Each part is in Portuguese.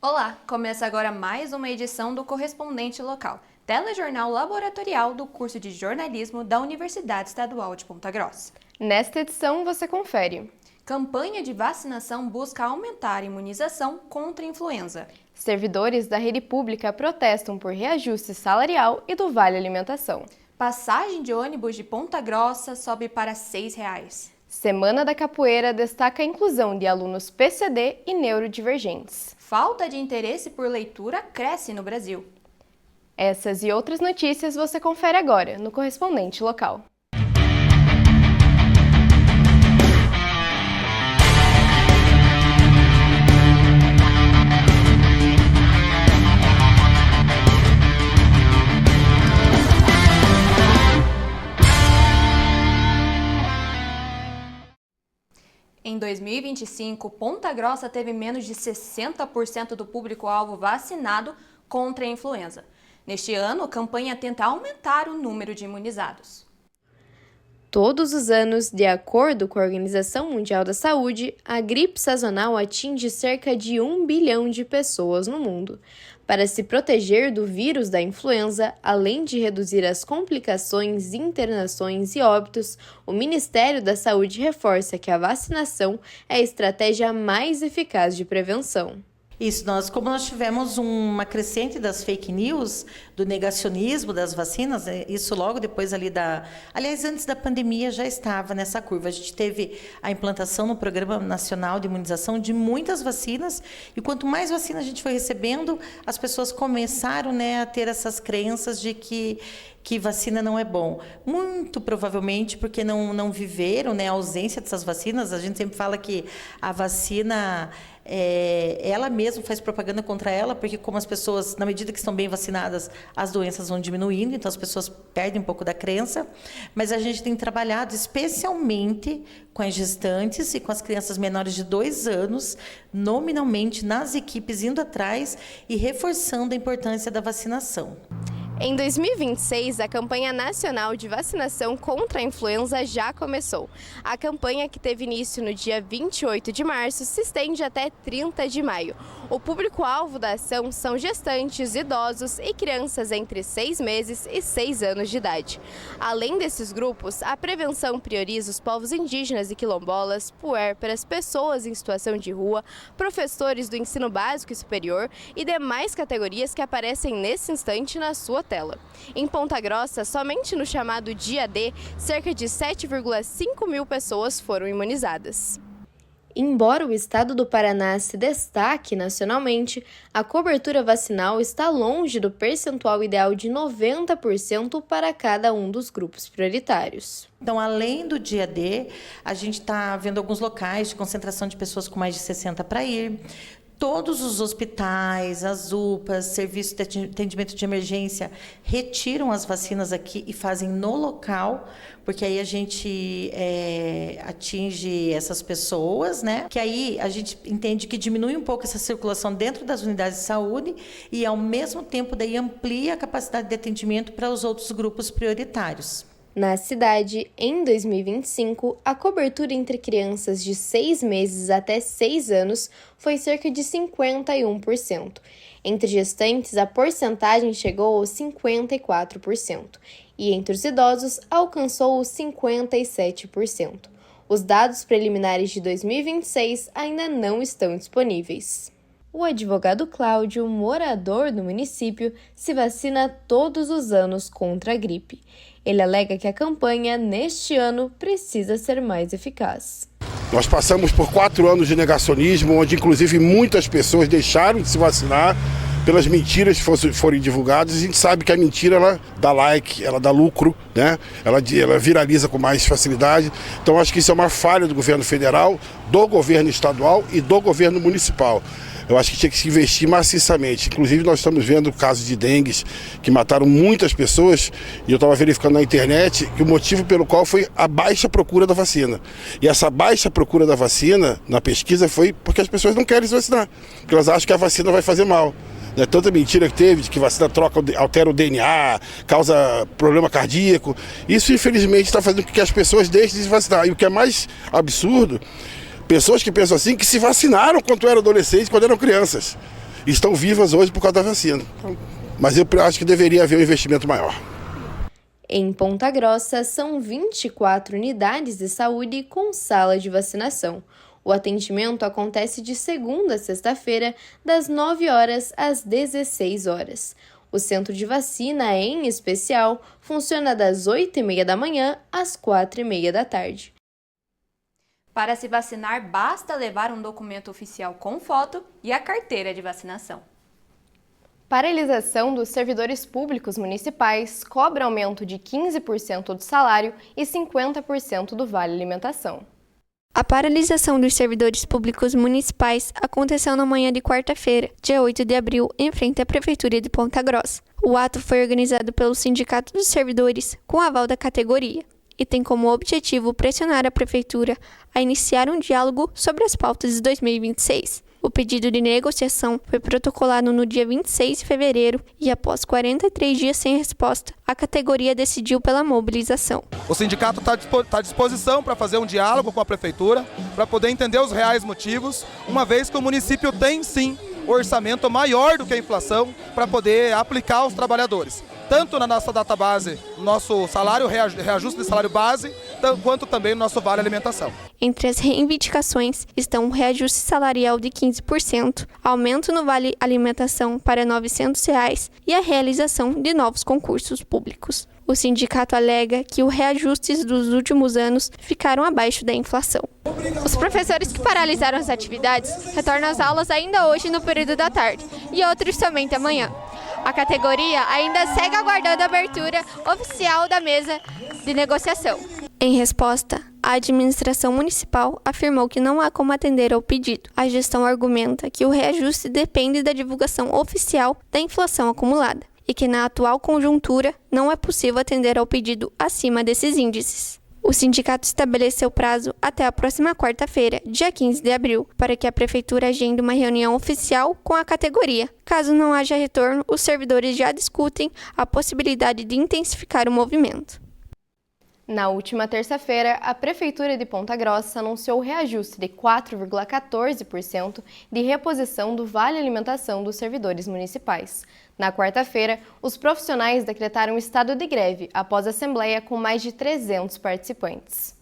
Olá, começa agora mais uma edição do Correspondente Local, telejornal laboratorial do curso de jornalismo da Universidade Estadual de Ponta Grossa. Nesta edição você confere. Campanha de vacinação busca aumentar a imunização contra a influenza. Servidores da rede pública protestam por reajuste salarial e do Vale Alimentação. Passagem de ônibus de Ponta Grossa sobe para R$ 6. Semana da Capoeira destaca a inclusão de alunos PCD e neurodivergentes. Falta de interesse por leitura cresce no Brasil. Essas e outras notícias você confere agora no Correspondente Local. Em 2025, Ponta Grossa teve menos de 60% do público-alvo vacinado contra a influenza. Neste ano, a campanha tenta aumentar o número de imunizados. Todos os anos, de acordo com a Organização Mundial da Saúde, a gripe sazonal atinge cerca de 1 bilhão de pessoas no mundo. Para se proteger do vírus da influenza, além de reduzir as complicações, internações e óbitos, o Ministério da Saúde reforça que a vacinação é a estratégia mais eficaz de prevenção. Isso, como nós tivemos uma crescente das fake news, do negacionismo das vacinas, isso logo depois aliás, antes da pandemia já estava nessa curva. A gente teve a implantação no Programa Nacional de Imunização de muitas vacinas, e quanto mais vacina a gente foi recebendo, as pessoas começaram, a ter essas crenças de que vacina não é bom. Muito provavelmente porque não viveram, a ausência dessas vacinas. A gente sempre fala que a vacina, ela mesma faz propaganda contra ela, porque como as pessoas, na medida que estão bem vacinadas, as doenças vão diminuindo, então as pessoas perdem um pouco da crença. Mas a gente tem trabalhado especialmente com as gestantes e com as crianças menores de 2 anos, nominalmente nas equipes, indo atrás e reforçando a importância da vacinação. Em 2026, a campanha nacional de vacinação contra a influenza já começou. A campanha, que teve início no dia 28 de março, se estende até 30 de maio. O público-alvo da ação são gestantes, idosos e crianças entre 6 meses e 6 anos de idade. Além desses grupos, a prevenção prioriza os povos indígenas e quilombolas, puérperas, pessoas em situação de rua, professores do ensino básico e superior e demais categorias que aparecem nesse instante na sua tela. Em Ponta Grossa, somente no chamado Dia D, cerca de 7,5 mil pessoas foram imunizadas. Embora o estado do Paraná se destaque nacionalmente, a cobertura vacinal está longe do percentual ideal de 90% para cada um dos grupos prioritários. Então, além do Dia D, a gente está vendo alguns locais de concentração de pessoas com mais de 60 para ir. Todos os hospitais, as UPAs, serviços de atendimento de emergência retiram as vacinas aqui e fazem no local, porque aí a gente atinge essas pessoas, que aí a gente entende que diminui um pouco essa circulação dentro das unidades de saúde e, ao mesmo tempo, daí amplia a capacidade de atendimento para os outros grupos prioritários. Na cidade, em 2025, a cobertura entre crianças de 6 meses até 6 anos foi cerca de 51%. Entre gestantes, a porcentagem chegou aos 54%, e entre os idosos alcançou os 57%. Os dados preliminares de 2026 ainda não estão disponíveis. O advogado Cláudio, morador do município, se vacina todos os anos contra a gripe. Ele alega que a campanha, neste ano, precisa ser mais eficaz. Nós passamos por 4 anos de negacionismo, onde inclusive muitas pessoas deixaram de se vacinar pelas mentiras que forem divulgadas. A gente sabe que a mentira, ela dá like, ela dá lucro, ela viraliza com mais facilidade. Então acho que isso é uma falha do governo federal, do governo estadual e do governo municipal. Eu acho que tinha que se investir maciçamente. Inclusive, nós estamos vendo casos de dengues que mataram muitas pessoas, e eu estava verificando na internet que o motivo pelo qual foi a baixa procura da vacina. E essa baixa procura da vacina, na pesquisa, foi porque as pessoas não querem se vacinar, porque elas acham que a vacina vai fazer mal. Tanta mentira que teve, de que vacina altera o DNA, causa problema cardíaco. Isso, infelizmente, está fazendo com que as pessoas deixem de se vacinar. E o que é mais absurdo, pessoas que pensam assim, que se vacinaram quando eram adolescentes, quando eram crianças. estão vivas hoje por causa da vacina. Mas eu acho que deveria haver um investimento maior. Em Ponta Grossa, são 24 unidades de saúde com sala de vacinação. O atendimento acontece de segunda a sexta-feira, das 9 horas às 16 horas. O centro de vacina, em especial, funciona das 8h30 da manhã às 4h30 da tarde. Para se vacinar, basta levar um documento oficial com foto e a carteira de vacinação. Paralisação dos servidores públicos municipais cobra aumento de 15% do salário e 50% do vale alimentação. A paralisação dos servidores públicos municipais aconteceu na manhã de quarta-feira, dia 8 de abril, em frente à Prefeitura de Ponta Grossa. O ato foi organizado pelo Sindicato dos Servidores, com aval da categoria, e tem como objetivo pressionar a Prefeitura a iniciar um diálogo sobre as pautas de 2026. O pedido de negociação foi protocolado no dia 26 de fevereiro e, após 43 dias sem resposta, a categoria decidiu pela mobilização. O sindicato está à disposição para fazer um diálogo com a Prefeitura, para poder entender os reais motivos, uma vez que o município tem, sim, orçamento maior do que a inflação para poder aplicar aos trabalhadores. Tanto na nossa database, nosso salário, reajuste de salário base, quanto também no nosso vale alimentação. Entre as reivindicações estão um reajuste salarial de 15%, aumento no vale alimentação para R$ 900 e a realização de novos concursos públicos. O sindicato alega que os reajustes dos últimos anos ficaram abaixo da inflação. Os professores que paralisaram as atividades retornam às aulas ainda hoje no período da tarde e outros somente amanhã. A categoria ainda segue aguardando a abertura oficial da mesa de negociação. Em resposta, a administração municipal afirmou que não há como atender ao pedido. A gestão argumenta que o reajuste depende da divulgação oficial da inflação acumulada e que na atual conjuntura não é possível atender ao pedido acima desses índices. O sindicato estabeleceu prazo até a próxima quarta-feira, dia 15 de abril, para que a Prefeitura agende uma reunião oficial com a categoria. Caso não haja retorno, os servidores já discutem a possibilidade de intensificar o movimento. Na última terça-feira, a Prefeitura de Ponta Grossa anunciou o reajuste de 4,14% de reposição do Vale Alimentação dos servidores municipais. Na quarta-feira, os profissionais decretaram estado de greve após a assembleia com mais de 300 participantes.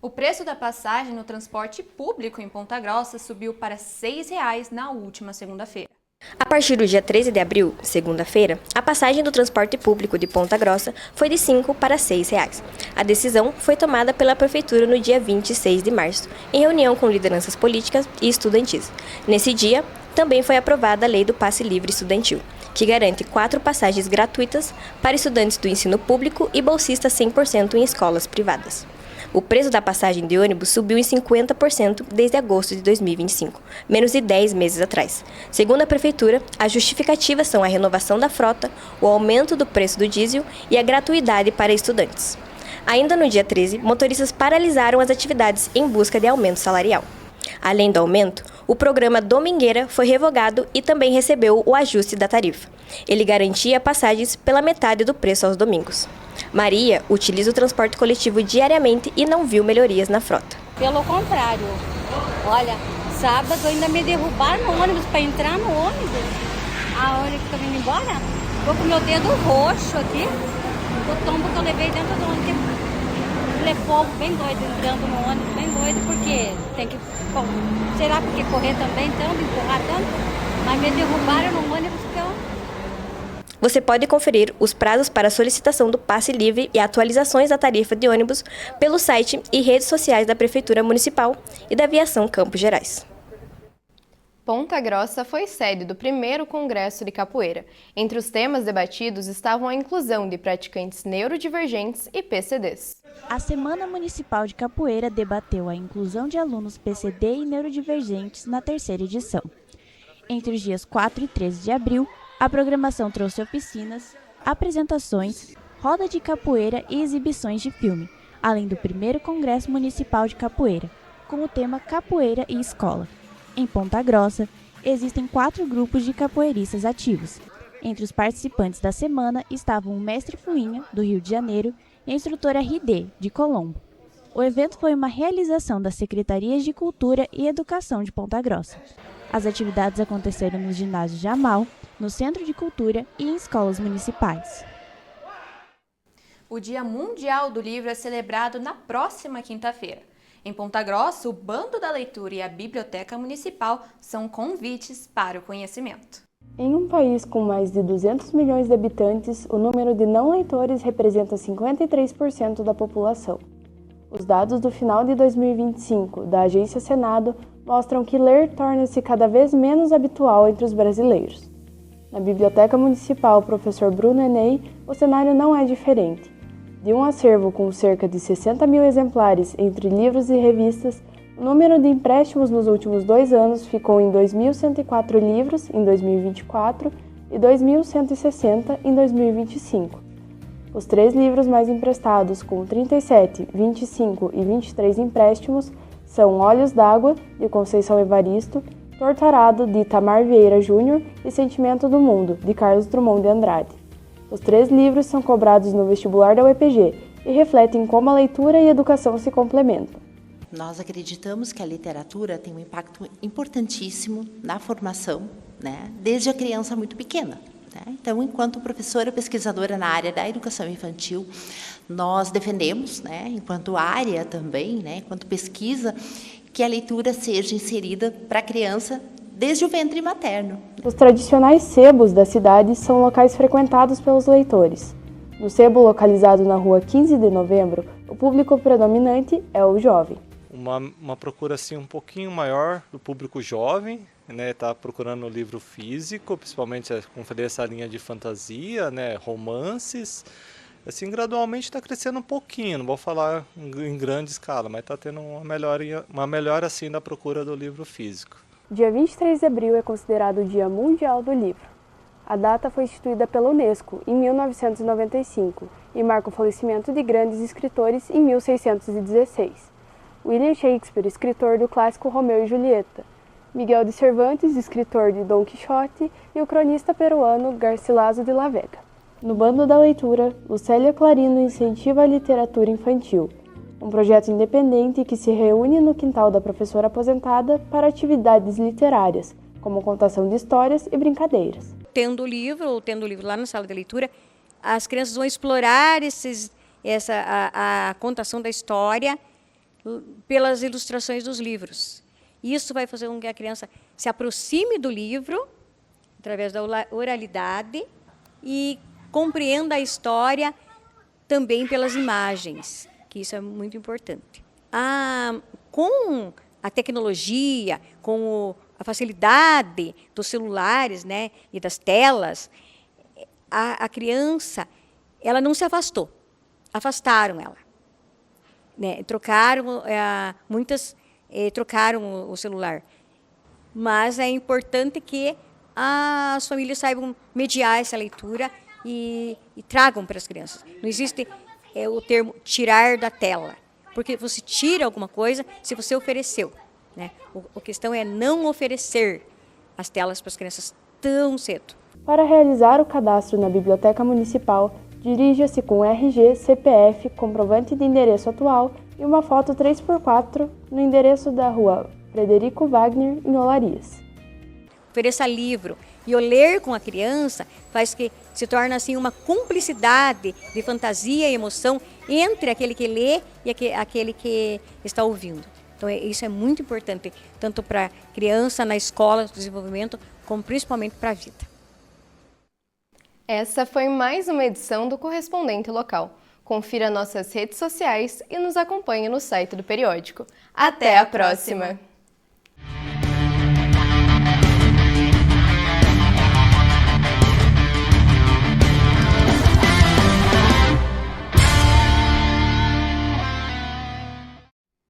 O preço da passagem no transporte público em Ponta Grossa subiu para R$ 6,00 na última segunda-feira. A partir do dia 13 de abril, segunda-feira, a passagem do transporte público de Ponta Grossa foi de R$ 5 para R$ 6,00. A decisão foi tomada pela Prefeitura no dia 26 de março, em reunião com lideranças políticas e estudantis. Nesse dia, também foi aprovada a Lei do Passe Livre Estudantil, que garante 4 passagens gratuitas para estudantes do ensino público e bolsistas 100% em escolas privadas. O preço da passagem de ônibus subiu em 50% desde agosto de 2025, menos de 10 meses atrás. Segundo a Prefeitura, as justificativas são a renovação da frota, o aumento do preço do diesel e a gratuidade para estudantes. Ainda no dia 13, motoristas paralisaram as atividades em busca de aumento salarial. Além do aumento, o programa Domingueira foi revogado e também recebeu o ajuste da tarifa. Ele garantia passagens pela metade do preço aos domingos. Maria utiliza o transporte coletivo diariamente e não viu melhorias na frota. Pelo contrário, olha, sábado ainda me derrubaram no ônibus para entrar no ônibus. A hora que eu tô vindo embora, tô com meu dedo roxo aqui, o tombo que eu levei dentro do ônibus. Levou bem doido entrando no ônibus, bem doido, porque tem que, sei lá, porque correr também tanto, empurrar tanto, mas me derrubaram no ônibus que eu... Você pode conferir os prazos para solicitação do passe livre e atualizações da tarifa de ônibus pelo site e redes sociais da Prefeitura Municipal e da Aviação Campos Gerais. Ponta Grossa foi sede do primeiro Congresso de Capoeira. Entre os temas debatidos estavam a inclusão de praticantes neurodivergentes e PCDs. A Semana Municipal de Capoeira debateu a inclusão de alunos PCD e neurodivergentes na terceira edição. Entre os dias 4 e 13 de abril, a programação trouxe oficinas, apresentações, roda de capoeira e exibições de filme, além do primeiro Congresso Municipal de Capoeira, com o tema Capoeira e Escola. Em Ponta Grossa, existem 4 grupos de capoeiristas ativos. Entre os participantes da semana estavam o mestre Fuinha, do Rio de Janeiro, e a instrutora RD, de Colombo. O evento foi uma realização das Secretarias de Cultura e Educação de Ponta Grossa. As atividades aconteceram nos ginásios de Amal, no Centro de Cultura e em escolas municipais. O Dia Mundial do Livro é celebrado na próxima quinta-feira. Em Ponta Grossa, o Bando da Leitura e a Biblioteca Municipal são convites para o conhecimento. Em um país com mais de 200 milhões de habitantes, o número de não leitores representa 53% da população. Os dados do final de 2025 da Agência Senado mostram que ler torna-se cada vez menos habitual entre os brasileiros. Na Biblioteca Municipal Professor Bruno Eney, o cenário não é diferente. De um acervo com cerca de 60 mil exemplares entre livros e revistas, o número de empréstimos nos últimos 2 anos ficou em 2.104 livros em 2024 e 2.160 em 2025. Os 3 livros mais emprestados, com 37, 25 e 23 empréstimos, são Olhos d'Água, de Conceição Evaristo, Torturado, de Itamar Vieira Júnior e Sentimento do Mundo, de Carlos Drummond de Andrade. Os 3 livros são cobrados no vestibular da UEPG e refletem como a leitura e a educação se complementam. Nós acreditamos que a literatura tem um impacto importantíssimo na formação, né, desde a criança muito pequena. Então, enquanto professora pesquisadora na área da educação infantil, nós defendemos, enquanto área também, enquanto pesquisa, que a leitura seja inserida para a criança desde o ventre materno. Os tradicionais sebos da cidade são locais frequentados pelos leitores. No sebo localizado na rua 15 de novembro, o público predominante é o jovem. Uma procura assim um pouquinho maior do público jovem, tá procurando livro físico, principalmente como falei, essa linha de fantasia, romances. Assim, gradualmente está crescendo um pouquinho, não vou falar em grande escala, mas está tendo uma melhora assim da procura do livro físico. Dia 23 de abril é considerado o Dia Mundial do Livro. A data foi instituída pela Unesco em 1995 e marca o falecimento de grandes escritores em 1616. William Shakespeare, escritor do clássico Romeu e Julieta, Miguel de Cervantes, escritor de Dom Quixote, e o cronista peruano Garcilaso de la Vega. No Bando da Leitura, Lucélia Clarino incentiva a literatura infantil, um projeto independente que se reúne no quintal da professora aposentada para atividades literárias, como contação de histórias e brincadeiras. Tendo o livro lá na sala de leitura, as crianças vão explorar a contação da história pelas ilustrações dos livros. Isso vai fazer com que a criança se aproxime do livro, através da oralidade, e compreenda a história também pelas imagens, que isso é muito importante. Com a tecnologia, com a facilidade dos celulares, e das telas, a criança ela não se afastou, afastaram ela. Muitas trocaram o celular. Mas é importante que as famílias saibam mediar essa leitura e tragam para as crianças. Não existe o termo tirar da tela, porque você tira alguma coisa se você ofereceu. A questão é não oferecer as telas para as crianças tão cedo. Para realizar o cadastro na Biblioteca Municipal, dirija-se com RG, CPF, comprovante de endereço atual e uma foto 3x4 no endereço da rua Frederico Wagner, em Olarias. Ofereça livro e o ler com a criança faz que se torne assim uma cumplicidade de fantasia e emoção entre aquele que lê e aquele que está ouvindo. Então isso é muito importante, tanto para a criança na escola, no desenvolvimento, como principalmente para a vida. Essa foi mais uma edição do Correspondente Local. Confira nossas redes sociais e nos acompanhe no site do periódico. Até a próxima!